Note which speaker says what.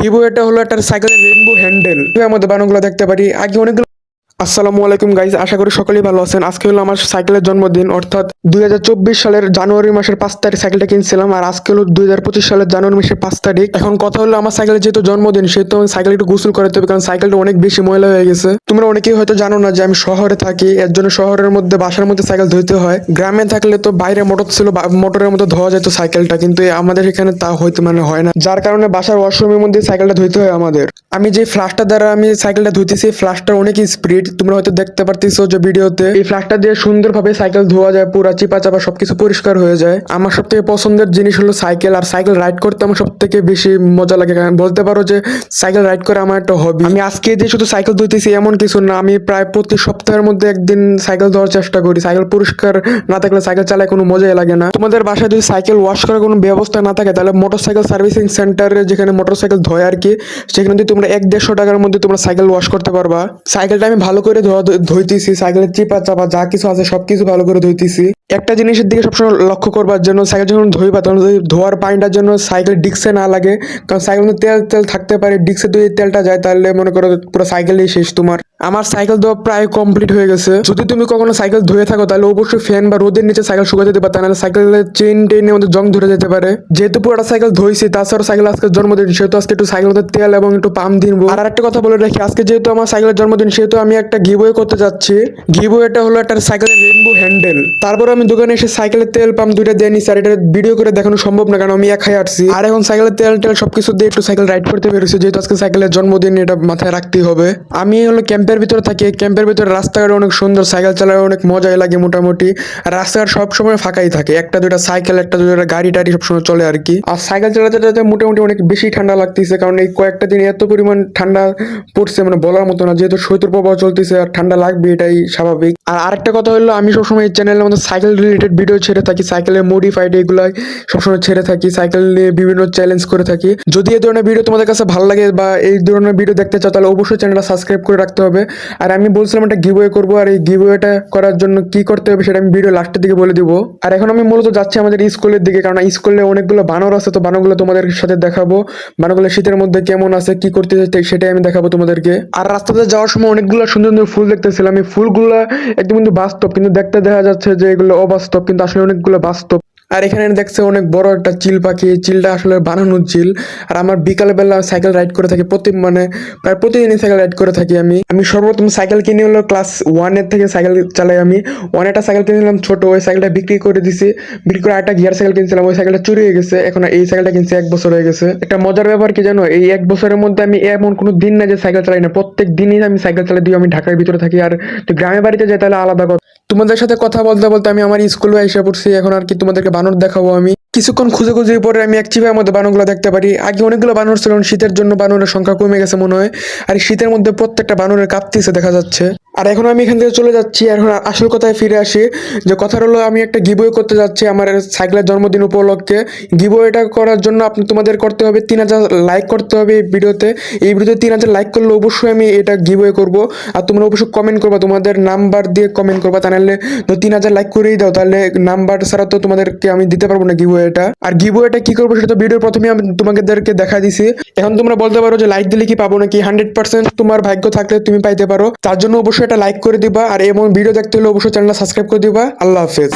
Speaker 1: Vivo এটা হলো একটা সাইকেলের রেইনবো হ্যান্ডেল আমাদের বানানোগুলো দেখতে পারি আগে অনেকগুলো। আসসালামু আলাইকুম গাইজ, আশা করি সকলেই ভালো আছেন। আজকে হলো আমার সাইকেলের জন্মদিন, অর্থাৎ 2024 সালের জানুয়ারি মাসের 5 তারিখ সাইকেলটা কিনছিলাম, আর আজকে হলো 2025 সালের জানুয়ারি মাসের 5 তারিখ। এখন কথা হলো আমার সাইকেলের যেহেতু জন্মদিন, সেহেতু আমি সাইকেল একটু গোসল করাতে হবে, কারণ সাইকেলটা অনেক বেশি ময়লা হয়ে গেছে। তোমরা অনেকেই হয়তো জানো না যে আমি শহরে থাকি, এর জন্য শহরের মধ্যে বাসার মধ্যে সাইকেল ধুইতে হয়। গ্রামে থাকলে তো বাইরে মোটর ছিল, মোটরের মধ্যে ধোয়া যেত সাইকেলটা, কিন্তু আমাদের এখানে তা হয়তো হয় না, যার কারণে বাসার ওয়াশরুমের মধ্যে সাইকেলটা ধুইতে হয় আমাদের। আমি যে ফ্লাশটা দ্বারা আমি সাইকেলটা ধুইতেছি, ফ্লাশটার অনেক স্পিড, তোমরা হয়তো দেখতে পারতেছো যে ভিডিওতে। এই ফ্লাশটা দিয়ে সুন্দরভাবে সাইকেল ধোয়া যায়, পুরা চিপা চাপা সবকিছু পরিষ্কার হয়ে যায়। আমার সব থেকে পছন্দের জিনিস হলো সাইকেল, আর সাইকেল রাইড করতে আমার সব থেকে বেশি মজা লাগে। কারণ বলতে পারো যে সাইকেল রাইড করে আমার একটা হবি। আমি আজকে যে শুধু সাইকেল ধুইতেছি এমন কিছু না, আমি প্রায় প্রতি সপ্তাহের মধ্যে একদিন সাইকেল ধোয়ার চেষ্টা করি। সাইকেল পরিষ্কার না থাকলে সাইকেল চালায় কোনো মজাই লাগে না। তোমাদের বাসায় যদি সাইকেল ওয়াশ করার কোনো ব্যবস্থা না থাকে, তাহলে মোটরসাইকেল সার্ভিসিং সেন্টারে, যেখানে মোটরসাইকেল ধোয় আর কি, সেখানে যদি তোমরা 1-150 টাকার মধ্যে তোমরা সাইকেল ওয়াশ করতে পারবা। সাইকেলটা আমি ভালো করে ধুইতেছি, সাইকেলের চিপা চাপা যা কিছু আছে সবকিছু ভালো করে ধুইতেছি। একটা জিনিসের দিকে সবসময় লক্ষ্য করবার জন্য, সাইকেল যখন ধুইবা তখন ধোয়ার পানিটার জন্য সাইকেল ডিক্সে না লাগে, কারণ সাইকেল তেল তেল থাকতে পারে, ডিক্সে যদি তেলটা যায় তাহলে মনে করো পুরো সাইকেলই শেষ তোমার। আমার সাইকেল ধোয়া প্রায় কমপ্লিট হয়ে গেছে। যদি তুমি কখনো সাইকেল ধুয়ে থাকো তাহলে অবশ্যই ফ্যান বা রোদের নিচে সাইকেল শুকাতে দিবা, তাহলে সাইকেলের চেইন টেইনের মধ্যে জং ধরে যেতে পারে। যেহেতু পুরোটা সাইকেল ধুইছি, তাছাড়া সাইকেল আজকে জন্মদিন, সেহেতু আজকে একটু সাইকেলের মধ্যে তেল এবং একটু পাম্প দিব। আর একটা কথা বলে রাখি, আজকে যেহেতু আমার সাইকেলের জন্মদিন, সেহেতু আমি একটা গিভওয়ে করতে যাচ্ছি। গিভওয়েটা হলো একটা সাইকেলের রেইনবো হ্যান্ডেল। তারপর আমি দোকানে এসে সাইকেলের তেল পাম্প দুইটা দিয়ে নিচ্ছি, আর এটা ভিডিও করে দেখানো সম্ভব না, কারণ আমি একাই আসছি। আর এখন সাইকেলের তেল টেল সবকিছু দিয়ে একটু সাইকেল রাইড করতে পেরেছি, যেহেতু আজকে সাইকেলের জন্মদিন, এটা মাথায় রাখতেই হবে। আমি হলো ক্যাম্পের ভিতরে থাকি, ক্যাম্পের ভিতরে রাস্তাঘাট অনেক সুন্দর, সাইকেল চালায় অনেক মজাই লাগে মোটামুটি। আর রাস্তাঘাট সবসময় ফাঁকাই থাকে, একটা দুইটা সাইকেল, একটা দুইটা গাড়ি টাড়ি সবসময় চলে আর কি। আর সাইকেল চালাতে চালাতে মোটামুটি অনেক বেশি ঠান্ডা লাগতেছে, কারণ এই কয়েকটা দিন এত পরিমাণ ঠান্ডা পড়ছে, বলার মতো না। যেহেতু শৈত্যপ্রবাহ চলতেছে আর ঠান্ডা লাগবে, এটাই স্বাভাবিক। আর আরেকটা কথা হলো, আমি সবসময় এই চ্যানেলের মধ্যে সাইকেল রিলেটেড ভিডিও ছেড়ে থাকি, সাইকেলের মডিফাইড এগুলাই সবসময় ছেড়ে থাকি, সাইকেল নিয়ে বিভিন্ন চ্যালেঞ্জ করে থাকি। যদি এই ধরনের ভিডিও তোমাদের কাছে ভালো লাগে বা এই ধরনের ভিডিও দেখতে চাও, তাহলে অবশ্যই চ্যানেলটা সাবস্ক্রাইব করে রাখতে হবে। আর আমি বলছিলাম একটা গিভওয়ে করবো, আর এই গিভওয়েটা করার জন্য কি করতে হবে সেটা আমি ভিডিও লাস্টের দিকে বলে দিব। আর এখন আমি মূলত যাচ্ছি আমাদের স্কুলের দিকে, কারণ স্কুলে অনেকগুলো বানর আছে, তো বানরগুলো তোমাদের সাথে দেখাবো। বানরগুলো শীতের মধ্যে কেমন আছে, কি করতে সেটাই আমি দেখাবো তোমাদেরকে। আর রাস্তাতে যাওয়ার সময় অনেকগুলো সুন্দর সুন্দর ফুল দেখতেছিলাম, এই ফুলগুলো একদম কিন্তু বাস্তব, কিন্তু দেখতে দেখা যাচ্ছে যে এগুলো অবাস্তব, কিন্তু আসলে অনেকগুলো বাস্তব। আর এখানে দেখছে অনেক বড় একটা চিল পাখি, চিলটা আসলে বানানোর চিল। আর আমার বিকালবেলা সাইকেল রাইড করে থাকি, প্রায় প্রতিদিনই সাইকেল রাইড করে থাকি। আমি সর্বপ্রথম সাইকেল কিনে হলো ক্লাস 1-এর থেকে সাইকেল চালাই। আমি 1 একটা সাইকেল কিনেছিলাম ছোট, ওই সাইকেলটা বিক্রি করে দিছি। বিক্রি করে একটা গিয়ার সাইকেল কিনছিলাম, ওই সাইকেলটা চুরি হয়ে গেছে। এখন এই সাইকেলটা কিনছি 1 বছর হয়ে গেছে। একটা মজার ব্যাপার কি জানো, এই 1 বছরের মধ্যে আমি এমন কোনো দিন না যে সাইকেল চালাই না, প্রত্যেক দিনই আমি সাইকেল চালাই দিই। আমি ঢাকার ভিতরে থাকি, আর তো গ্রামের বাড়িতে যাই তাহলে আলাদা কথা। তোমাদের সাথে কথা বলতে বলতে আমি আমার স্কুলে এসে পড়ছি। এখন আর কি তোমাদেরকে বানর দেখাবো। আমি কিছুক্ষণ খুঁজে খুঁজে পরে আমি এক চিপার মধ্যে বানরগুলো দেখতে পারি। আগে অনেকগুলো বানর ছিল, শীতের জন্য বানরের সংখ্যা কমে গেছে মনে হয়। আর এই শীতের মধ্যে প্রত্যেকটা বানরের কাঁপতেছে দেখা যাচ্ছে। আর এখন আমি এখান থেকে চলে যাচ্ছি। এখন আসল কথায় ফিরে আসি, যে কথা হলো আমি একটা গিভওয়ে করতে যাচ্ছি আমার সাইকেলের জন্মদিন উপলক্ষে। গিভওয়েটা করার জন্য তোমাদের করতে হবে 3000 লাইক করতে হবে এই ভিডিওতে। 3000 লাইক করলে অবশ্যই আমি এটা গিভওয়ে করব। আর তোমরা অবশ্যই কমেন্ট করবা, তোমাদের নাম্বার দিয়ে কমেন্ট করবা, তাহলে 3000 লাইক করেই দাও, তাহলে নাম্বার ছাড়া তো তোমাদেরকে আমি দিতে পারবো না গিভওয়েটা। আর গিভওয়েটা কি করবো সেটা তো ভিডিওর প্রথমে আমি তোমাদেরকে দেখা দিছি। এখন তোমরা বলতে পারো যে লাইক দিলে কি পাবো নাকি? 100% তোমার ভাগ্য থাকলে তুমি পাইতে পারো, তার জন্য অবশ্যই একটা লাইক করে দিবা। আর এমন ভিডিও দেখতে হলে অবশ্যই চ্যানেলটা সাবস্ক্রাইব করে দিবা। আল্লাহ হাফেজ।